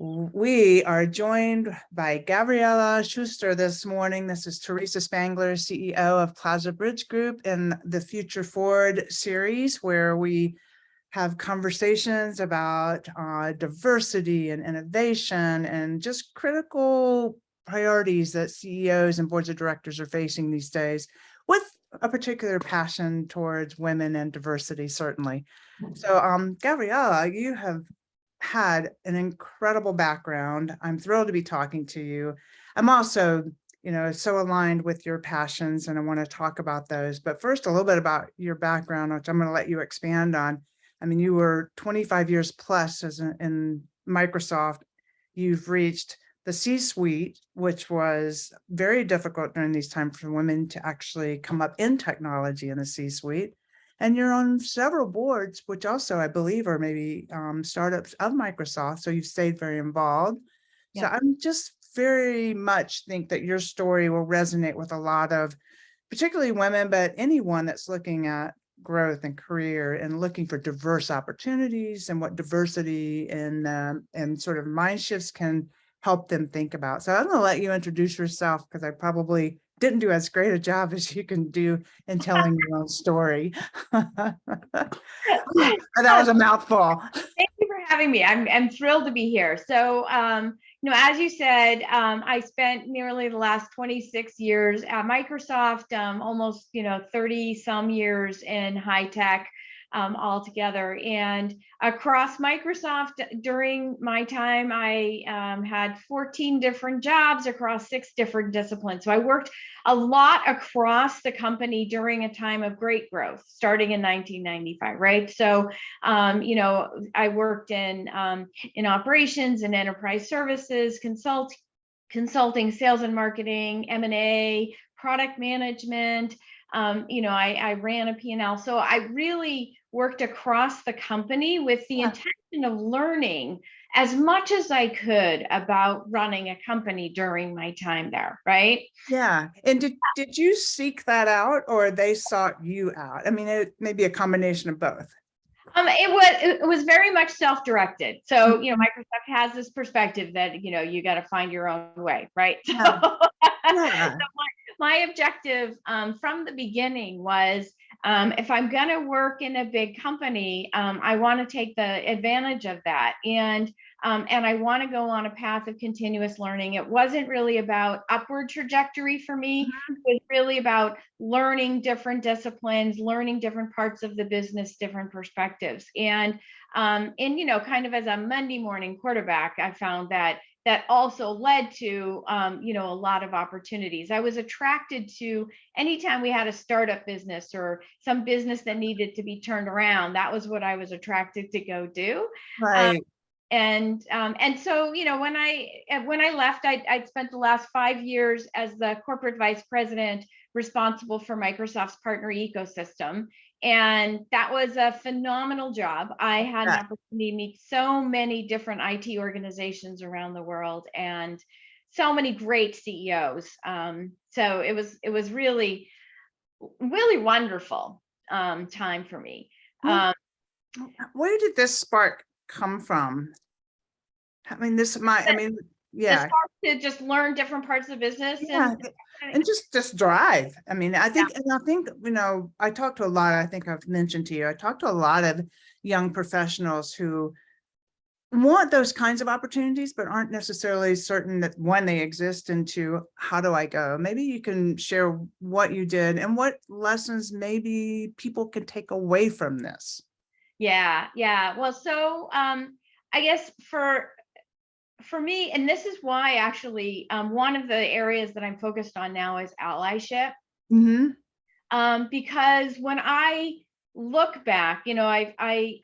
We are joined by Gavriella Schuster this morning. This is Teresa Spangler, CEO of Plaza Bridge Group, in the Future Forward series, where we have conversations about diversity and innovation and just critical priorities that CEOs and boards of directors are facing these days, with a particular passion towards women and diversity, certainly. So, Gavriella, you have had an incredible background. I'm thrilled to be talking to you. I'm also, so aligned with your passions, and I want to talk about those. But first, a little bit about your background, which I'm going to let you expand on. I mean, you were 25 years plus in Microsoft. You've reached the C-suite, which was very difficult during these times for women to actually come up in technology in the C-suite. And you're on several boards, which also, I believe, are maybe startups of Microsoft. So you've stayed very involved. Yeah. So I'm just very much think that your story will resonate with a lot of, particularly women, but anyone that's looking at growth and career and looking for diverse opportunities and what diversity and sort of mind shifts can help them think about. So I'm going to let you introduce yourself, because I probably didn't do as great a job as you can do in telling your own story. That was a mouthful. Thank you for having me. I'm thrilled to be here. So, as you said, I spent nearly the last 26 years at Microsoft, almost, 30 some years in high tech altogether. And across Microsoft during my time, I had 14 different jobs across 6 different disciplines. So I worked a lot across the company during a time of great growth, starting in 1995, right? So, I worked in operations and enterprise services, consulting, sales and marketing, M&A, product management. I ran a P&L. So I really worked across the company with the intention of learning as much as I could about running a company during my time there, right? Yeah. And did you seek that out, or they sought you out? I mean, it may be a combination of both. It was very much self-directed. So, Microsoft has this perspective that, you got to find your own way, right? Yeah. So, Yeah. so my objective from the beginning was, if I'm going to work in a big company, I want to take the advantage of that. And I want to go on a path of continuous learning. It wasn't really about upward trajectory for me. Mm-hmm. It was really about learning different disciplines, learning different parts of the business, different perspectives. And kind of as a Monday morning quarterback, I found that also led to, a lot of opportunities. I was attracted to anytime we had a startup business or some business that needed to be turned around. That was what I was attracted to go do. Right. And so, when I left, I'd spent the last 5 years as the corporate vice president responsible for Microsoft's partner ecosystem. And that was a phenomenal job. I had an opportunity to meet so many different IT organizations around the world and so many great CEOs. So it was really, really wonderful time for me. Where did this spark come from? I mean, yeah. To just learn different parts of the business. Yeah. And just drive. I mean, I think, I talk to a lot, I think I've mentioned to you, I talk to a lot of young professionals who want those kinds of opportunities, but aren't necessarily certain that when they exist, into how do I go? Maybe you can share what you did and what lessons maybe people can take away from this. Yeah. Well, so I guess for me, and this is why actually one of the areas that I'm focused on now is allyship. Mm-hmm. Because when I look back, I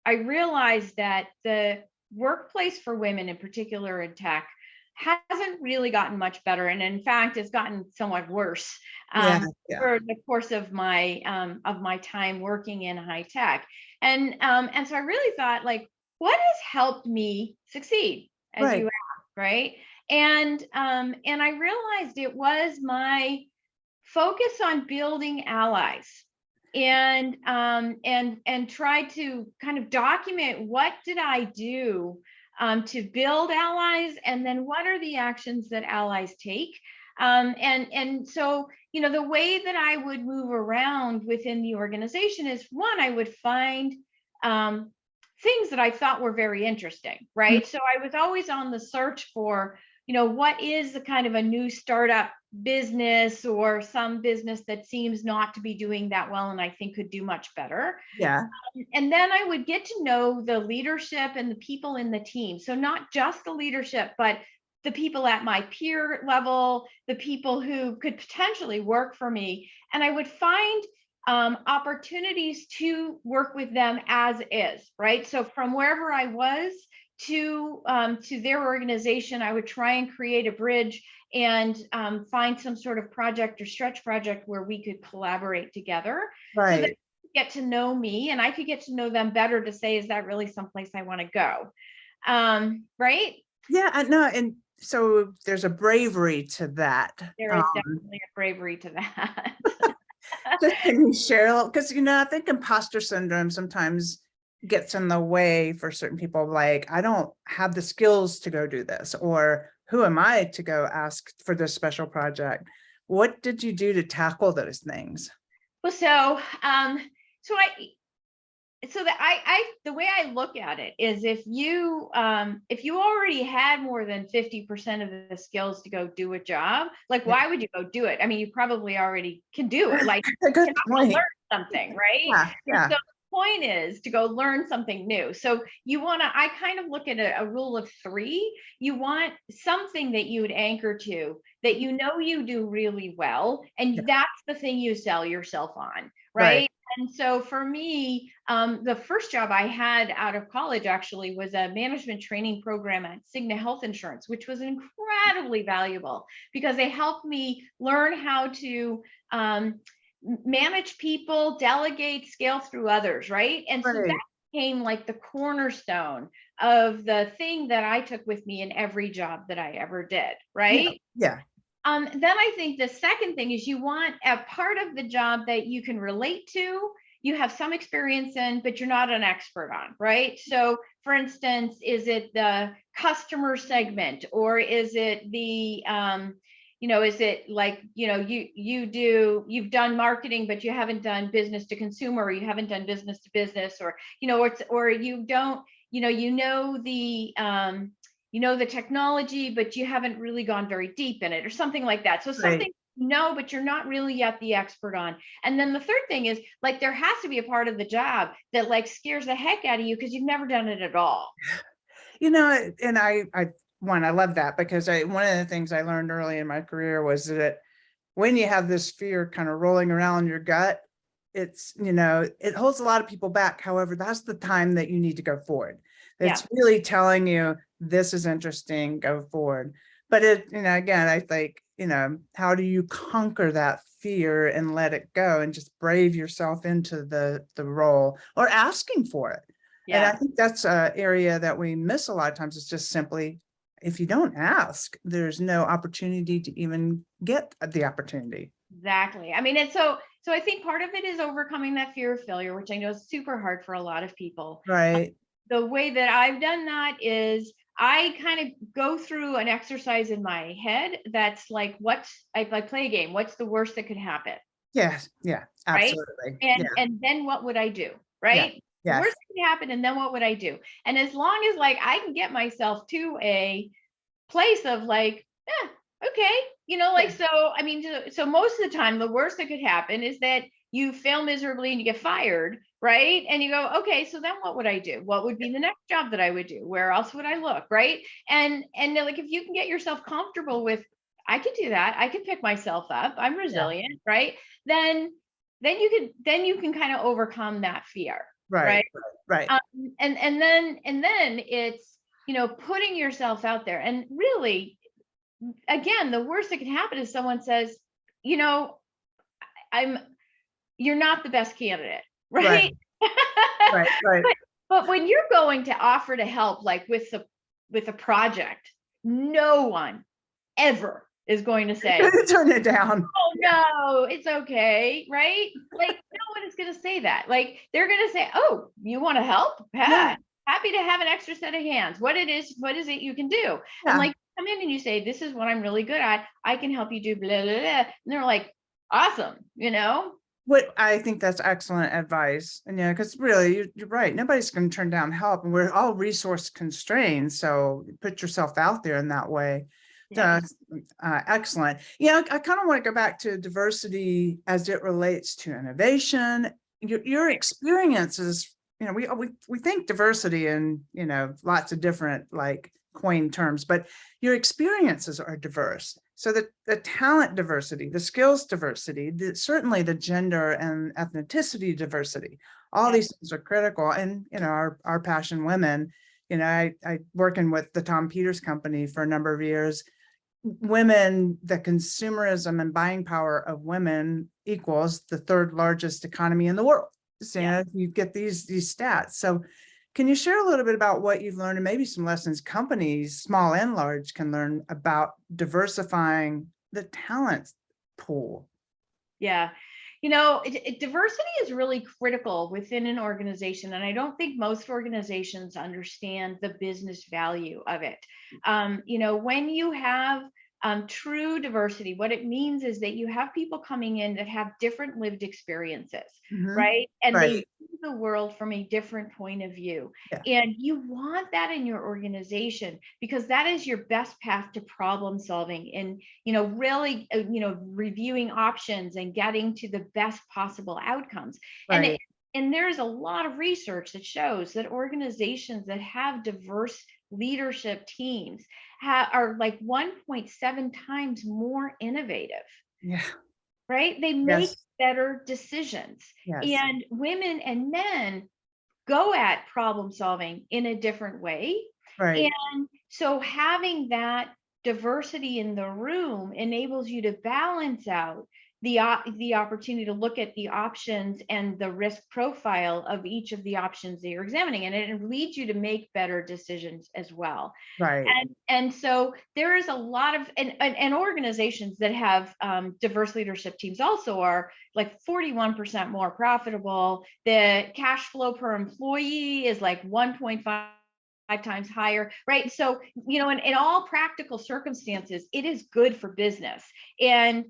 realized that the workplace for women, in particular in tech, hasn't really gotten much better, and in fact, it's gotten somewhat worse for the course of my time working in high tech. And so I really thought, like, what has helped me succeed, as you asked, right? And I realized it was my focus on building allies, and try to kind of document what did I do to build allies, and then what are the actions that allies take. And so, the way that I would move around within the organization is, one, I would find things that I thought were very interesting, right? So I was always on the search for, what is the kind of a new startup business or some business that seems not to be doing that well and I think could do much better. Yeah. And then I would get to know the leadership and the people in the team. So not just the leadership, but the people at my peer level, the people who could potentially work for me. And I would find opportunities to work with them as is, right? So from wherever I was to their organization, I would try and create a bridge and find some sort of project or stretch project where we could collaborate together. Right. So that they get to know me and I could get to know them better to say, is that really someplace I want to go? Right? Yeah, I know. And so there's a bravery to that. There is definitely a bravery to that. Can you share? Because, I think imposter syndrome sometimes gets in the way for certain people. Like, I don't have the skills to go do this, or who am I to go ask for this special project? What did you do to tackle those things? Well, the way I look at it is, if you already had more than 50% of the skills to go do a job, like, why would you go do it? I mean, you probably already can do it. Like, Good point. learn something, right? Yeah. So the point is to go learn something new. So I kind of look at a rule of three. You want something that you would anchor to, that you do really well, and that's the thing you sell yourself on, right? And so for me, the first job I had out of college actually was a management training program at Cigna Health Insurance, which was incredibly valuable because they helped me learn how to manage people, delegate, scale through others, right? And so that became like the cornerstone of the thing that I took with me in every job that I ever did, right? Yeah. Then I think the second thing is, you want a part of the job that you can relate to, you have some experience in, but you're not an expert on, right? So for instance, is it the customer segment, or is it the, is it like, you've done marketing, but you haven't done business to consumer, or you haven't done business to business, or, or you don't, the technology, but you haven't really gone very deep in it, or something like that. So something but you're not really yet the expert on. And then the third thing is, like, there has to be a part of the job that like scares the heck out of you because you've never done it at all. And I love that, because one of the things I learned early in my career was that when you have this fear kind of rolling around in your gut, it's, it holds a lot of people back. However, that's the time that you need to go forward. It's really telling you, this is interesting, go forward. But again, I think, how do you conquer that fear and let it go and just brave yourself into the role, or asking for it? And I think that's an area that we miss a lot of times. It's just simply, if you don't ask, there's no opportunity to even get the opportunity. Exactly. I mean, so I think part of it is overcoming that fear of failure, which I know is super hard for a lot of people. Right. The way that I've done that is, I kind of go through an exercise in my head that's like, I play a game. What's the worst that could happen? Yes. Yeah, absolutely. Right? And then what would I do? Right? The worst that could happen, and then what would I do? And as long as like I can get myself to a place of like, okay, so I mean, so most of the time, the worst that could happen is that you fail miserably and you get fired, right? And you go, okay, so then what would I do? What would be the next job that I would do? Where else would I look, right? And like, if you can get yourself comfortable with, I can do that, I can pick myself up, I'm resilient, right? Then you can kind of overcome that fear, right? And then it's, putting yourself out there. And really, again, the worst that can happen is someone says, you're not the best candidate, right? But when you're going to offer to help, like with a project, no one ever is going to say, turn it down. Oh no, it's okay, right? Like, no one is going to say that. Like, they're going to say, oh, you want to help? happy to have an extra set of hands. What is it you can do? And Yeah. like come in and you say, this is what I'm really good at. I can help you do blah, blah, blah. And they're like, awesome, you know? What I think that's excellent advice. And yeah, because really you're right. Nobody's going to turn down help, and we're all resource constrained. So put yourself out there in that way. Yeah. Excellent. Yeah, I kind of want to go back to diversity as it relates to innovation. Your experiences, we think diversity in, lots of different like coined terms, but your experiences are diverse. So the talent diversity, the skills diversity, certainly the gender and ethnicity diversity, all Yeah. these things are critical. And, our passion women, I working with the Tom Peters Company for a number of years. Women, the consumerism and buying power of women equals the third largest economy in the world. So Yeah. you get these stats. So can you share a little bit about what you've learned and maybe some lessons companies, small and large, can learn about diversifying the talent pool? Yeah. Diversity is really critical within an organization. And I don't think most organizations understand the business value of it. When you have true diversity, what it means is that you have people coming in that have different lived experiences, Mhm. right? And they Right. view the world from a different point of view. Yeah. And you want that in your organization because that is your best path to problem solving and really reviewing options and getting to the best possible outcomes. and it, Right. and there's a lot of research that shows that organizations that have diverse leadership teams are like 1.7 times more innovative, Yeah. right? They make Yes. better decisions, Yes. and women and men go at problem solving in a different way. Right. And so having that diversity in the room enables you to balance out the opportunity to look at the options and the risk profile of each of the options that you're examining, and it leads you to make better decisions as well. Right. And so there is a lot of and organizations that have diverse leadership teams also are like 41% more profitable. The cash flow per employee is like 1.5 times higher, right? So, in all practical circumstances, it is good for business. And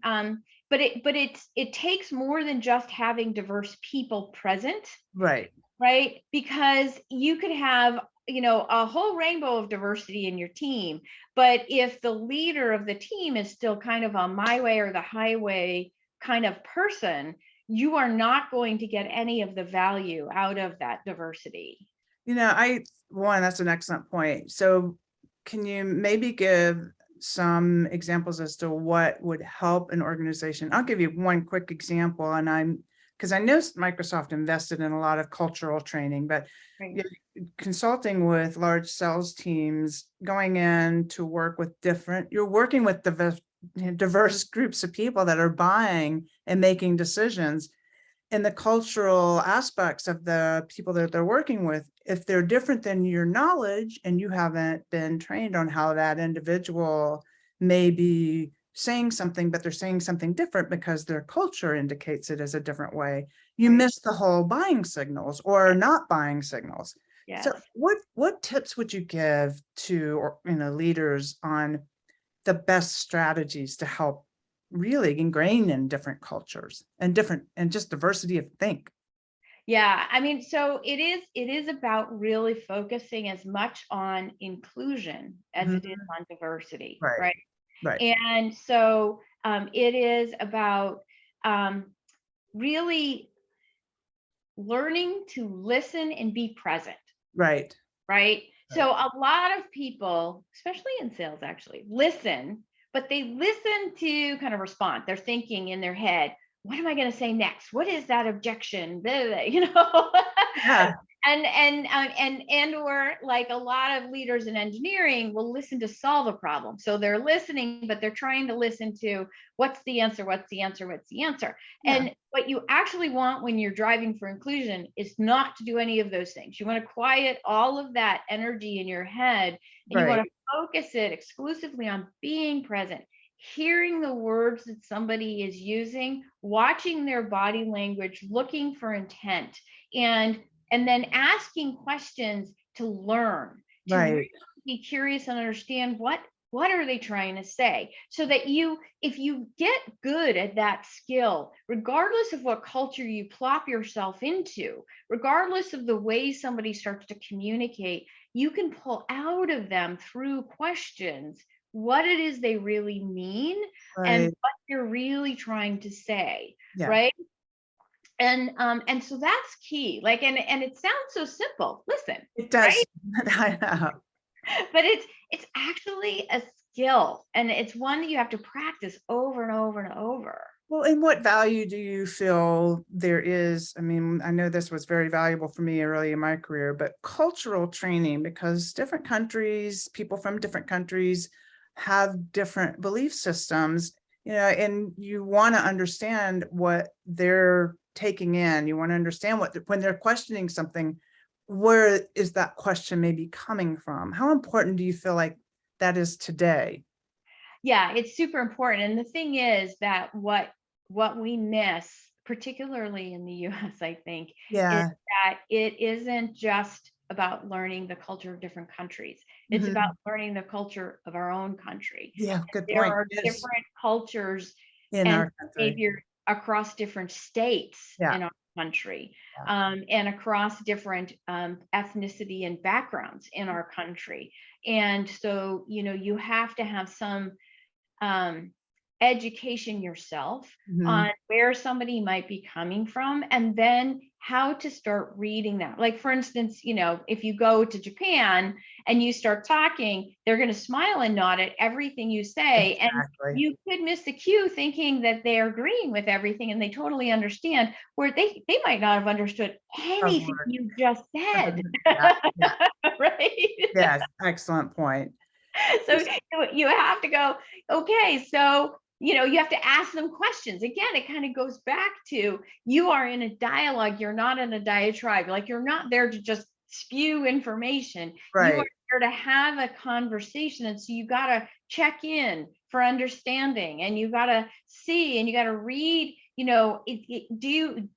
it takes more than just having diverse people present, Right. right? Because you could have, a whole rainbow of diversity in your team, but if the leader of the team is still kind of a my way or the highway kind of person, you are not going to get any of the value out of that diversity. That's an excellent point. So can you maybe give some examples as to what would help an organization? I'll give you one quick example, and because I know Microsoft invested in a lot of cultural training, but Right. consulting with large sales teams, going in to work with you're working with diverse groups of people that are buying and making decisions. And the cultural aspects of the people that they're working with, if they're different than your knowledge and you haven't been trained on how that individual may be saying something, but they're saying something different because their culture indicates it as a different way, you Right. miss the whole buying signals or not buying signals. So Yes. what tips would you give to leaders on the best strategies to help really ingrain in different cultures and just diversity of think? Yeah, I mean, so it is about really focusing as much on inclusion as it is Mhm. on diversity, Right. right? Right. And so it is about really learning to listen and be present, Right. right? Right. So a lot of people, especially in sales, actually listen, but they listen to kind of respond. They're thinking in their head, what am I going to say next? What is that objection? Blah, blah, blah. Yeah. And or like a lot of leaders in engineering will listen to solve a problem. So they're listening, but they're trying to listen to what's the answer, what's the answer, what's the answer. Yeah. And what you actually want when you're driving for inclusion is not to do any of those things. You want to quiet all of that energy in your head, and you want Right. to focus it exclusively on being present, hearing the words that somebody is using, watching their body language, looking for intent, and then asking questions to learn, to Right. really be curious and understand what are they trying to say, so that if you get good at that skill, regardless of what culture you plop yourself into, regardless of the way somebody starts to communicate, you can pull out of them through questions what it is they really mean and Right. what they're really trying to say, Yeah, right? And so that's key. Like, and it sounds so simple. Listen, it right? does. I know. But it's actually a skill, and it's one that you have to practice over and over and over. Well, and what value do you feel there is? I mean, I know this was very valuable for me early in my career, but cultural training, because different countries, people from different countries have different belief systems, and you want to understand what they're taking in. You want to understand when they're questioning something, where is that question maybe coming from? How important do you feel like that is today? Yeah, it's super important. And the thing is that what we miss, particularly in the US, I think, is Yeah. that it isn't just about learning the culture of different countries. It's about Mhm. learning the culture of our own country. Yeah, good There point. are Yes. different cultures In and our country. behavior across different states Yeah, in our country, yeah. and across different ethnicity and backgrounds in our country. And so, you have to have some um, education yourself Mhm. on where somebody might be coming from, and then how to start reading that. Like, for instance, if you go to Japan and you start talking, they're going to smile and nod at everything you say. And Exactly. you could miss the cue thinking that they're agreeing with everything and they totally understand, where they might not have understood A anything word. you just said. Yeah, yeah. Right? Yes, excellent point. So you have to go, okay, so you have to ask them questions. Again, it kind of goes back to, you are in a dialogue, you're not in a diatribe. Like, you're not there to just spew information. You are Right. there to have a conversation. And so you got to check in for understanding, and you got to see, and you got to read, do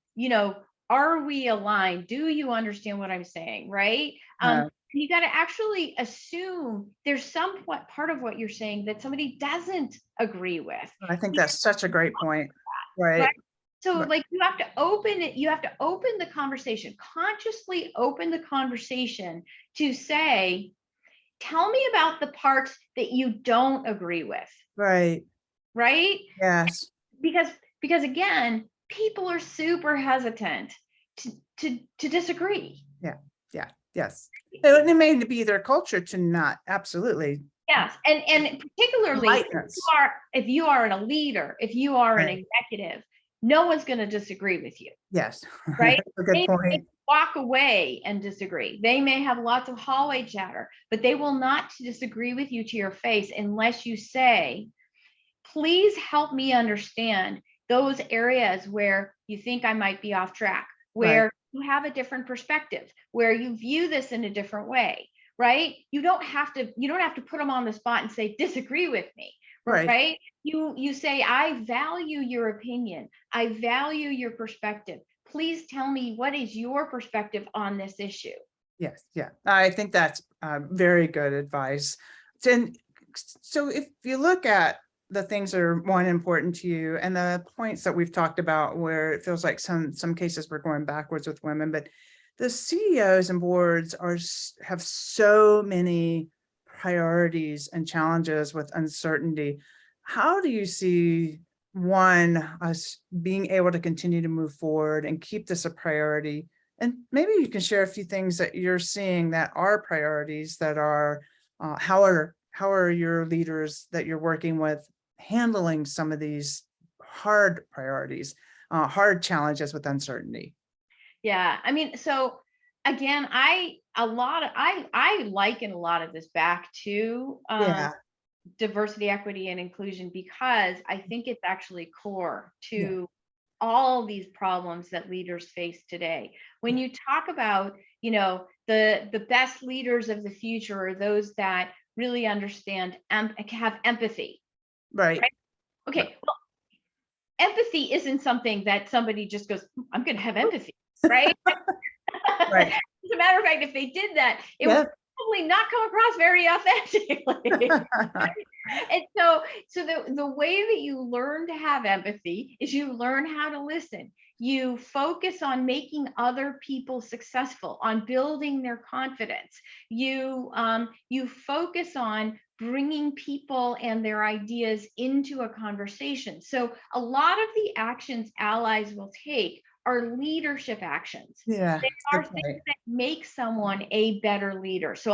are we aligned? Do you understand what I'm saying? Right? Uh, You got to actually assume there's some part of what you're saying that somebody doesn't agree with. I think that's such a great point. Right? Right. So, Right. like, you have to open it, you have to open the conversation, consciously open the conversation to say, tell me about the parts that you don't agree with, Right. right? Yes. Because again, people are super hesitant to disagree. Yeah. Yeah. Yes. And it may be their culture to not, absolutely. Yes, and particularly Enlightenments. if you are a leader, if you are an Right. executive, no one's going to disagree with you, Yes. right? That's a good They may point. walk away and disagree. They may have lots of hallway chatter, but they will not disagree with you to your face unless you say, please help me understand those areas where you think I might be off track, Right. where you have a different perspective, where you view this in a different way, right? You don't have to put them on the spot and say, disagree with me, Right. right? You say, I value your opinion. I value your perspective. Please tell me, what is your perspective on this issue? Yes. Yeah. I think that's very good advice. And so if you look at the things that are one important to you and the points that we've talked about where it feels like some cases we're going backwards with women, but the CEOs and boards have so many priorities and challenges with uncertainty. How do you see us being able to continue to move forward and keep this a priority? And maybe you can share a few things that you're seeing that are priorities that are, how are your leaders that you're working with handling some of these hard priorities, hard challenges with uncertainty? Yeah, I mean, so again, I liken a lot of this back to Yeah, diversity, equity, and inclusion, because I think it's actually core yeah, to all these problems that leaders face today. When yeah. you talk about, the best leaders of the future are those that really understand and have empathy, Right, right? Okay, well, empathy isn't something that somebody just goes, I'm going to have empathy, right? right. As a matter of fact, if they did that, it Yeah. would probably not come across very authentically. And so the way that you learn to have empathy is you learn how to listen. You focus on making other people successful, on building their confidence. You focus on bringing people and their ideas into a conversation. So a lot of the actions allies will take are leadership actions. Yeah. They are Good things point. that make someone a better leader. So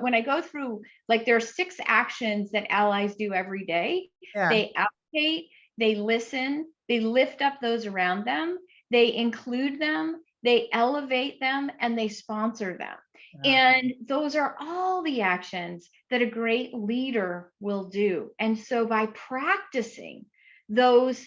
when I go through, like, there are 6 actions that allies do every day. Yeah. They advocate, they listen, they lift up those around them, they include them, they elevate them, and they sponsor them. Yeah. And those are all the actions that a great leader will do. And so by practicing those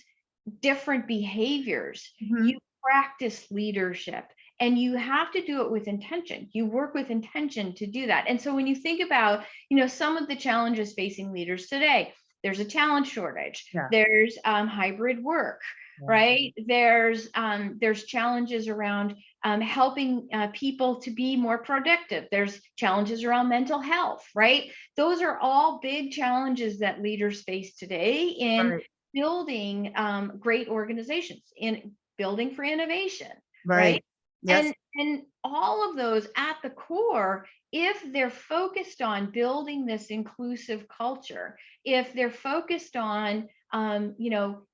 different behaviors, Mhm. you practice leadership, and you have to do it with intention. You work with intention to do that. And so when you think about, some of the challenges facing leaders today, there's a talent shortage. Yeah. There's hybrid work, Yeah. right? There's challenges around helping people to be more productive. There's challenges around mental health, right? Those are all big challenges that leaders face today in Right. building great organizations, in building for innovation, Right. right? Yes. And all of those at the core, if they're focused on building this inclusive culture, if they're focused on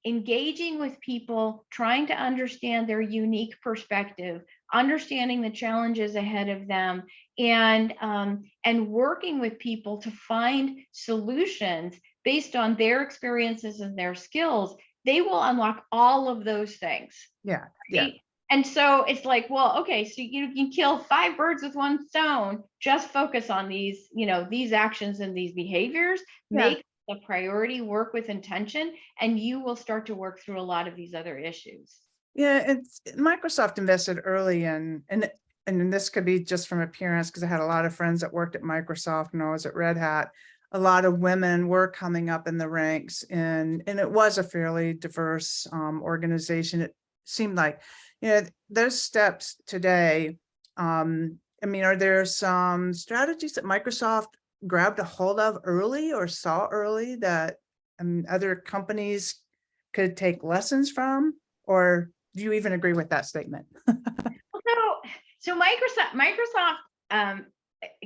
engaging with people, trying to understand their unique perspective, understanding the challenges ahead of them, and working with people to find solutions based on their experiences and their skills, they will unlock all of those things. Yeah. Yeah. Right? And so it's like, well, okay, so you can kill 5 birds with 1 stone. Just focus on these actions and these behaviors, Yeah. make a priority, work with intention, and you will start to work through a lot of these other issues. Yeah, it's Microsoft invested early in, and this could be just from appearance, because I had a lot of friends that worked at Microsoft and I was at Red Hat. A lot of women were coming up in the ranks, and it was a fairly diverse organization. It seemed like, those steps today. Are there some strategies that Microsoft grabbed a hold of early or saw early that other companies could take lessons from? Or do you even agree with that statement? So Microsoft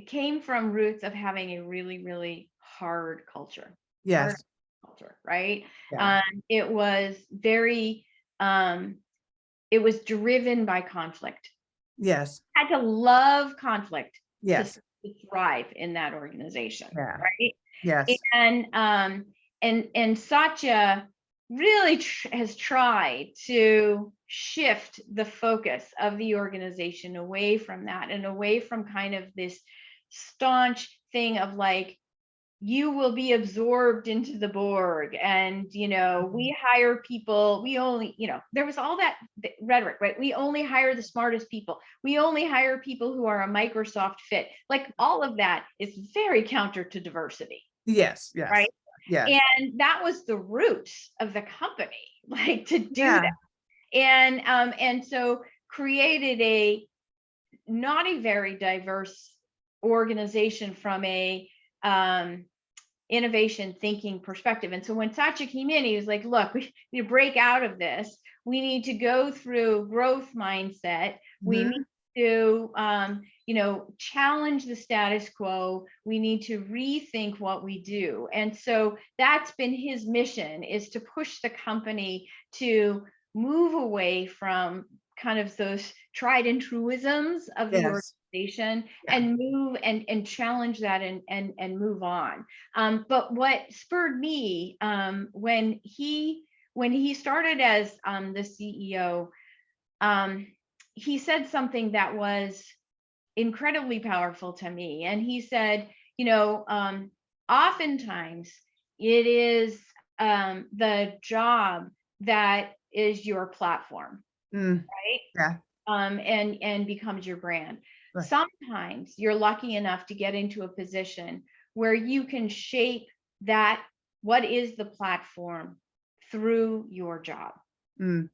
came from roots of having a really, really hard culture. Hard Yes. culture, right? Yeah. It was very it was driven by conflict. Yes. Had to love conflict Yes. to thrive in that organization, Yeah. right? Yes. And Satya really has tried to shift the focus of the organization away from that, and away from kind of this staunch thing of like, you will be absorbed into the Borg, and we hire people, we only, there was all that rhetoric, right? We only hire the smartest people, we only hire people who are a Microsoft fit. Like, all of that is very counter to diversity. Yes. Yes. Right. Yes. And that was the roots of the company, like, to do Yeah. that. And so created a not a very diverse organization from a innovation thinking perspective. And so when Satya came in, he was like, look, we need to break out of this. We need to go through growth mindset. We Mhm. need to challenge the status quo. We need to rethink what we do. And so that's been his mission, is to push the company to move away from kind of those tried and truisms of the Yes. organization, Yeah. and move and challenge that, and move on. But what spurred me, when he started as the CEO, he said something that was incredibly powerful to me. And he said, oftentimes it is the job that is your platform, Mm. right? Yeah. And becomes your brand. Right. Sometimes you're lucky enough to get into a position where you can shape that, what is the platform, through your job. Mm.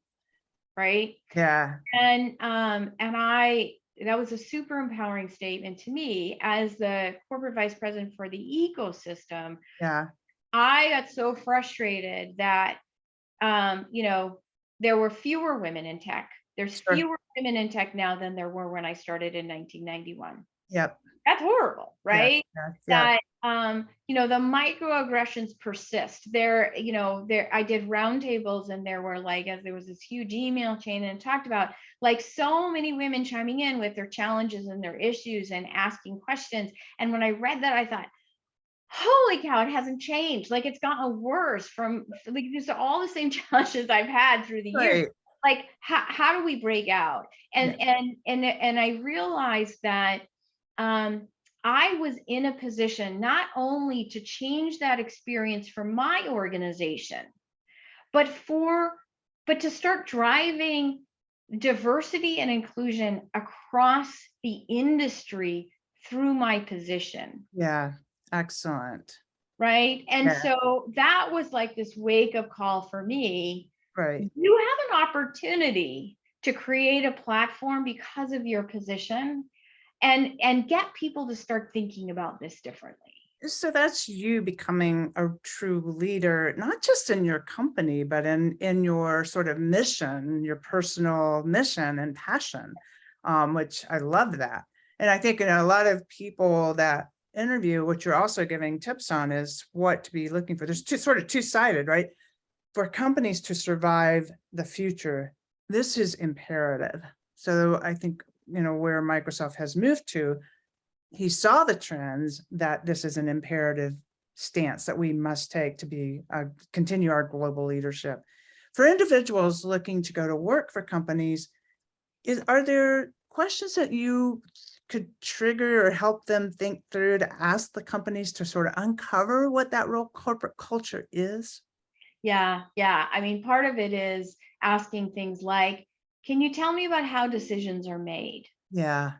Right. Yeah. And I that was a super empowering statement to me as the corporate vice president for the ecosystem. Yeah. I got so frustrated that, you know, there were fewer women in tech. There's Sure. fewer women in tech now than there were when I started in 1991. Yep. That's horrible, Yeah. right? Yeah. That, you know, the microaggressions persist. There, you know, I did roundtables, and there were like, as there was this huge email chain, and talked about like so many women chiming in with their challenges and their issues and asking questions. And when I read that, I thought, holy cow, it hasn't changed. Like, it's gotten worse from like, these are all the same challenges I've had through the years. Right. Like, how do we break out? And Yeah. and I realized that I was in a position not only to change that experience for my organization, but to start driving diversity and inclusion across the industry through my position. Yeah. Excellent. Right. And Yeah. so that was like this wake up call for me. Right. You have an opportunity to create a platform because of your position, and get people to start thinking about this differently. So that's you becoming a true leader, not just in your company, but in your sort of mission, your personal mission and passion, which I love that. And I think, you know, a lot of people that interview, what you're also giving tips on is what to be looking for. There's two-sided, right? For companies to survive the future, this is imperative. So I think, you know, where Microsoft has moved to, he saw the trends that this is an imperative stance that we must take to be continue our global leadership. For individuals looking to go to work for companies, are there questions that you could trigger or help them think through to ask the companies to sort of uncover what that real corporate culture is? Yeah. I mean, part of it is asking things like, can you tell me about how decisions are made? Yeah.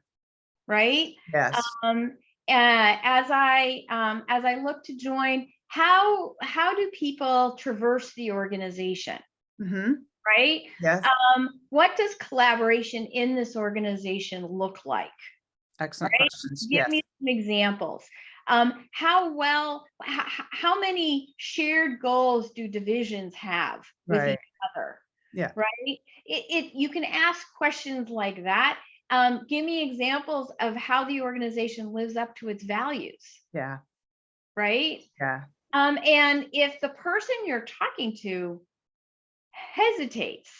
Right. Yes. Um, as I look to join, how do people traverse the organization? Mm-hmm. Right. Yes. What does collaboration in this organization look like? Excellent Right? questions. Give Yes. me some examples. How many shared goals do divisions have with each Right. other? Yeah. Right? You can ask questions like that. Give me examples of how the organization lives up to its values. Yeah. Right? Yeah. And if the person you're talking to hesitates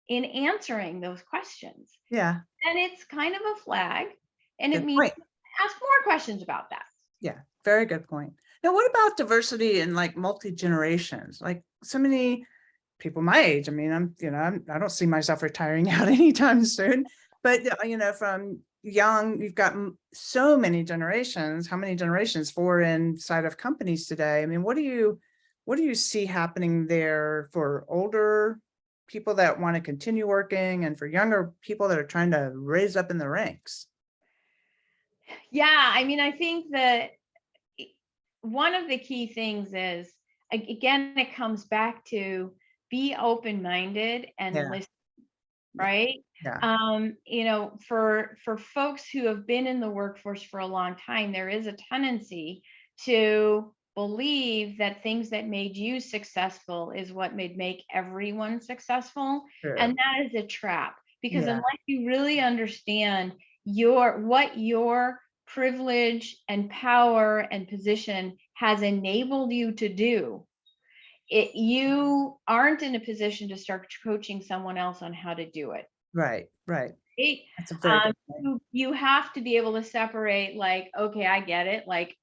in answering those questions, Yeah. then it's kind of a flag, and it Good means point. ask more questions about that. Yeah, very good point. Now, what about diversity in like multi-generations? Like so many people my age, I mean, I don't see myself retiring out anytime soon, but you know, from young, you've got so many generations. How many generations for inside of companies today? I mean, what do you see happening there for older people that want to continue working and for younger people that are trying to raise up in the ranks? Yeah, I mean, I think that one of the key things is, again, it comes back to be open-minded and Yeah, listen, right? yeah, You know, for folks who have been in the workforce for a long time, there is a tendency to believe that things that made you successful is what would make everyone successful. true. And that is a trap, because Yeah, unless you really understand what your privilege and power and position has enabled you to do, you aren't in a position to start coaching someone else on how to do it. right, right. Right? That's a very good point. You have to be able to separate, like, okay, I get it. Like,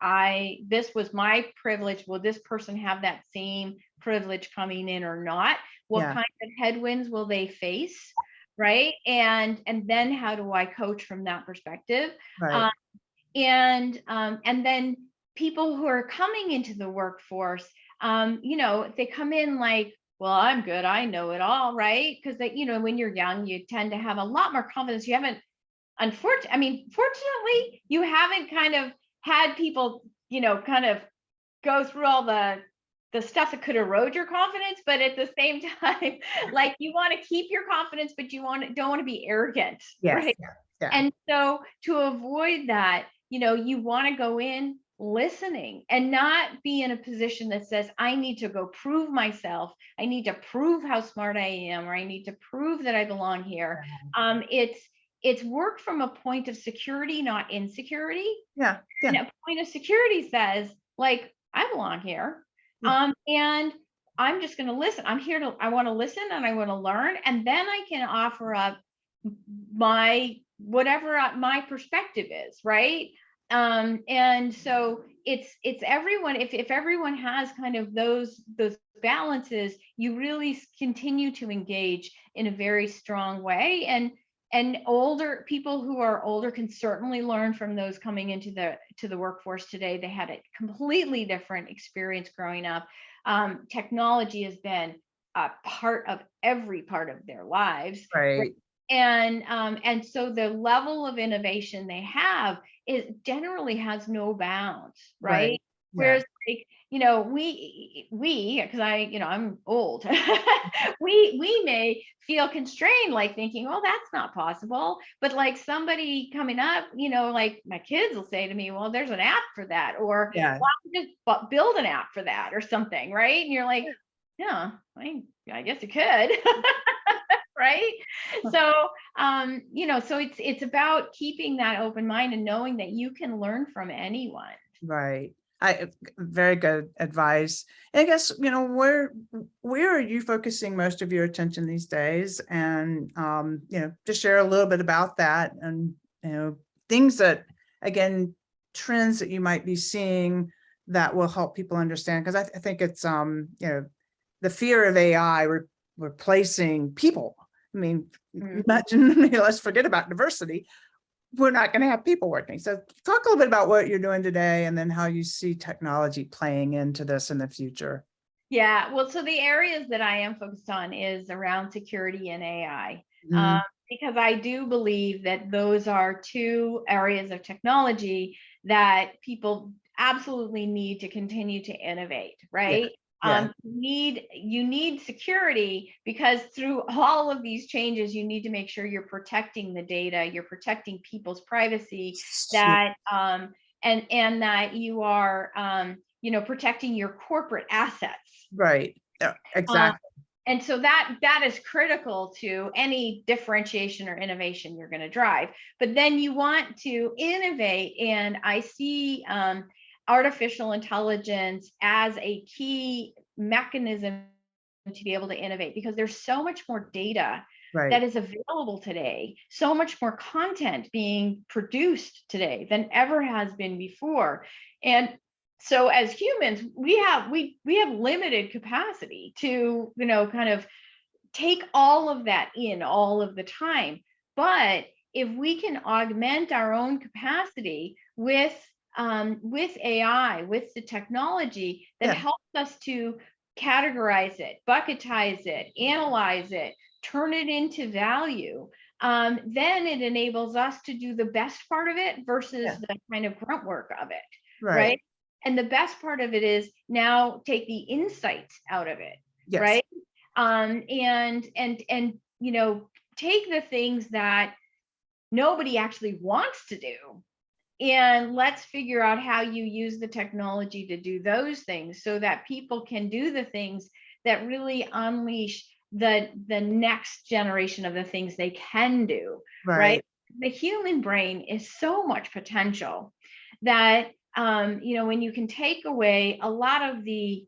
this was my privilege. Will this person have that same privilege coming in or not? What Yeah, kind of headwinds will they face? Right. And then how do I coach from that perspective? right. Um, and then people who are coming into the workforce, you know, if they come in like, well, I'm good, I know it all, right? Because that, you know, when you're young, you tend to have a lot more confidence. You haven't, fortunately, you haven't kind of had people, you know, kind of go through all the stuff that could erode your confidence, but at the same time, like, you want to keep your confidence, but don't want to be arrogant, Yes, right? Yeah. And so to avoid that, you want to go in listening and not be in a position that says, I need to go prove myself. I need to prove how smart I am, or I need to prove that I belong here. It's work from a point of security, not insecurity. Yeah. And Yeah. a point of security says, like, I belong here. Yeah. And I'm just going to listen. I want to listen and I want to learn. And then I can offer up my whatever my perspective is, right? And so it's everyone. If everyone has kind of those balances, you really continue to engage in a very strong way. And older people who are older can certainly learn from those coming into the workforce today. They had a completely different experience growing up. Technology has been a part of every part of their lives. Right. And so the level of innovation they have generally has no bounds, right? Right. Yeah. Whereas, like, we because I'm old, we may feel constrained, like thinking, oh, that's not possible. But like somebody coming up, like my kids will say to me, well, there's an app for that, or Yeah. well, I can just build an app for that or something, right? And you're like, yeah, I guess you could. Right. So, so it's about keeping that open mind and knowing that you can learn from anyone. Right. Very good advice. I guess, where are you focusing most of your attention these days? And, just share a little bit about that and, things that, again, trends that you might be seeing that will help people understand. Because I think it's, the fear of AI replacing people. I mean, imagine, let's forget about diversity. We're not going to have people working. So talk a little bit about what you're doing today and then how you see technology playing into this in the future. Yeah, well, so the areas that I am focused on is around security and AI, because I do believe that those are two areas of technology that people absolutely need to continue to innovate, right? Yeah. You need security because through all of these changes, you need to make sure you're protecting the data, you're protecting people's privacy, that and that you are protecting your corporate assets. Right. Yeah, exactly. And so that is critical to any differentiation or innovation you're going to drive. But then you want to innovate, and I see artificial intelligence as a key mechanism to be able to innovate, because there's so much more data that is available today, so much more content being produced today than ever has been before. And so as humans, we have limited capacity to, kind of take all of that in all of the time. But if we can augment our own capacity with AI, with the technology that helps us to categorize it, bucketize it, analyze it, turn it into value, then it enables us to do the best part of it versus the kind of grunt work of it, right? And the best part of it is now take the insights out of it, right? And take the things that nobody actually wants to do, and let's figure out how you use the technology to do those things so that people can do the things that really unleash the next generation of the things they can do, right? The human brain is so much potential that when you can take away a lot of the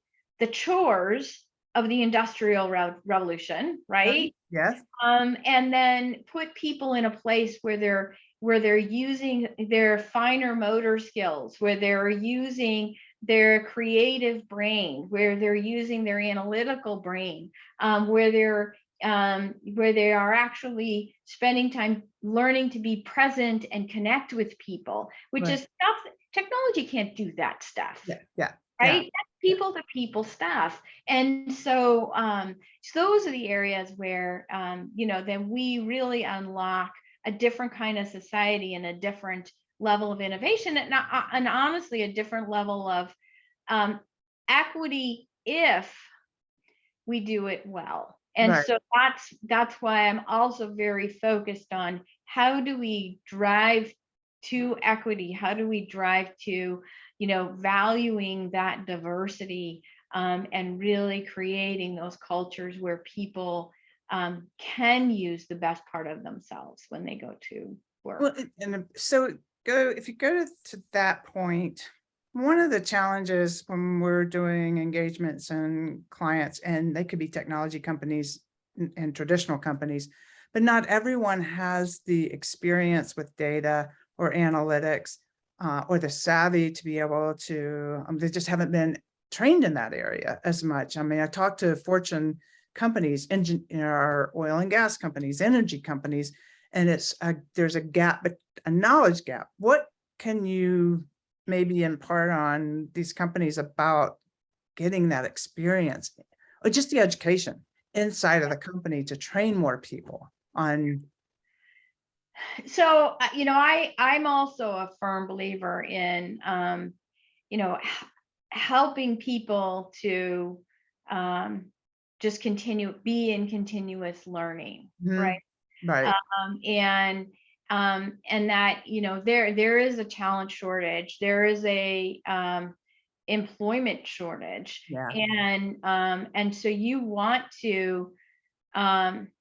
chores of the industrial revolution, right? Yes. And then put people in a place where they're using their finer motor skills, where they're using their creative brain, where they're using their analytical brain, where they are actually spending time learning to be present and connect with people, which is stuff technology can't do that stuff. Right? That's people to people stuff. And so those are the areas where then we really unlock a different kind of society and a different level of innovation, and honestly a different level of equity if we do it well. And Right. so that's why I'm also very focused on how do we drive to equity? How do we drive to, valuing that diversity, and really creating those cultures where people can use the best part of themselves when they go to work. Well, so if you go to that point, one of the challenges when we're doing engagements and clients, and they could be technology companies and traditional companies, but not everyone has the experience with data or analytics, or the savvy to be able to, they just haven't been trained in that area as much. I mean, I talked to Fortune companies, our oil and gas companies, energy companies, and there's a gap, a knowledge gap. What can you maybe impart on these companies about getting that experience, or just the education inside of the company to train more people on? So, I'm also a firm believer in, helping people to just be in continuous learning, right? Mhm. Right. And that, there is a talent shortage, there is a employment shortage, Yeah. and so you want to,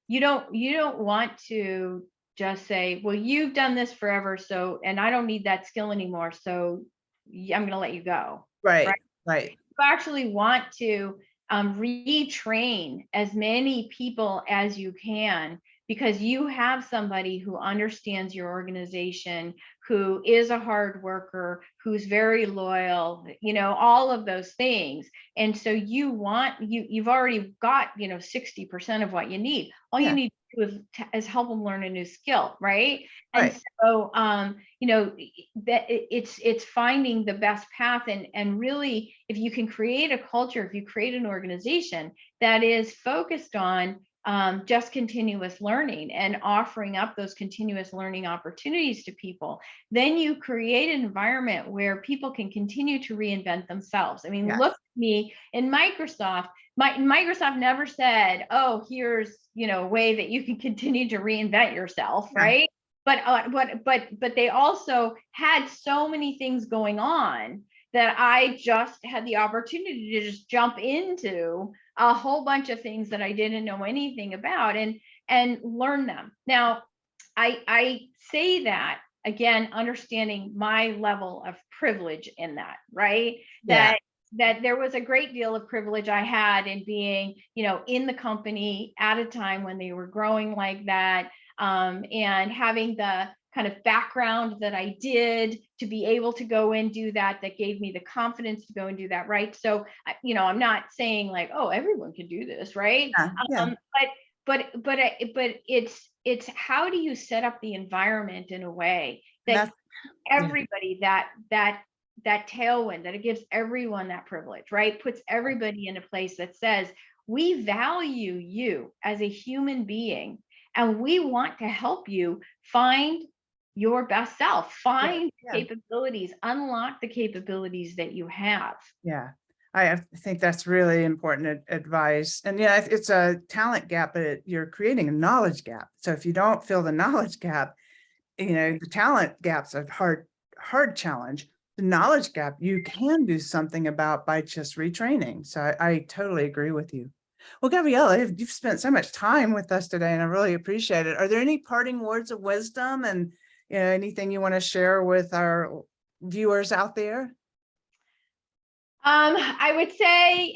you don't want to just say, well, you've done this forever, so, and I don't need that skill anymore, so I'm going to let you go, right? Right. Right. You actually want to retrain as many people as you can, because you have somebody who understands your organization, who is a hard worker, who's very loyal, all of those things. And so you've already got, 60% of what you need. All you Yeah. need to do is help them learn a new skill, right? And Right. so that it's finding the best path, and really, if you can create a culture, if you create an organization that is focused on just continuous learning and offering up those continuous learning opportunities to people, then you create an environment where people can continue to reinvent themselves. I mean, Yes. look at me in Microsoft. Microsoft never said, oh, here's, a way that you can continue to reinvent yourself, Yeah. right? But they also had so many things going on that I just had the opportunity to just jump into a whole bunch of things that I didn't know anything about, and learn them. Now, I say that again, understanding my level of privilege in that, right? Yeah. That there was a great deal of privilege I had in being, in the company at a time when they were growing like that, and having the kind of background that I did to be able to go and do that, that gave me the confidence to go and do that, right? So, I'm not saying like, oh, everyone can do this, right? Yeah. Yeah. But it's how do you set up the environment in a way And that that's, yeah. everybody, that tailwind, that it gives everyone that privilege, right? Puts everybody in a place that says, we value you as a human being, and we want to help you find your best self, Right. find Yeah. capabilities, unlock the capabilities that you have. Yeah. I think that's really important advice. And yeah, it's a talent gap, but you're creating a knowledge gap. So if you don't fill the knowledge gap, the talent gap's a hard challenge. The knowledge gap you can do something about by just retraining. So I totally agree with you. Well, Gabriella, you've spent so much time with us today, and I really appreciate it. Are there any parting words of wisdom, and anything you want to share with our viewers out there? I would say,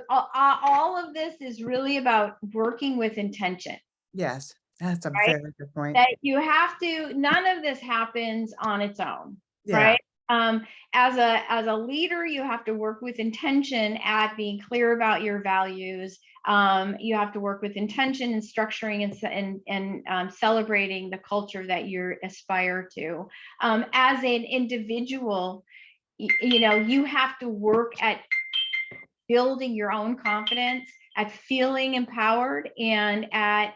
all of this is really about working with intention, Yes, that's a right? very good point. That you have to, none of this happens on its own, Yeah. right? As a leader, you have to work with intention at being clear about your values. You have to work with intention in structuring and celebrating the culture that you aspire to. As an individual, you have to work at building your own confidence, at feeling empowered, and at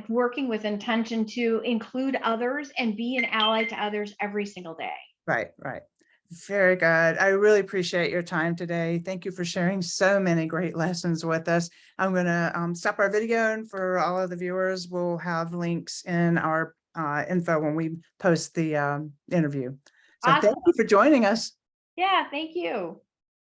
working with intention to include others and be an ally to others every single day. Right. Right. Very good. I really appreciate your time today. Thank you for sharing so many great lessons with us. I'm going to stop our video, and for all of the viewers, we'll have links in our info when we post the interview. So Awesome. thank you for joining us. Yeah, thank you.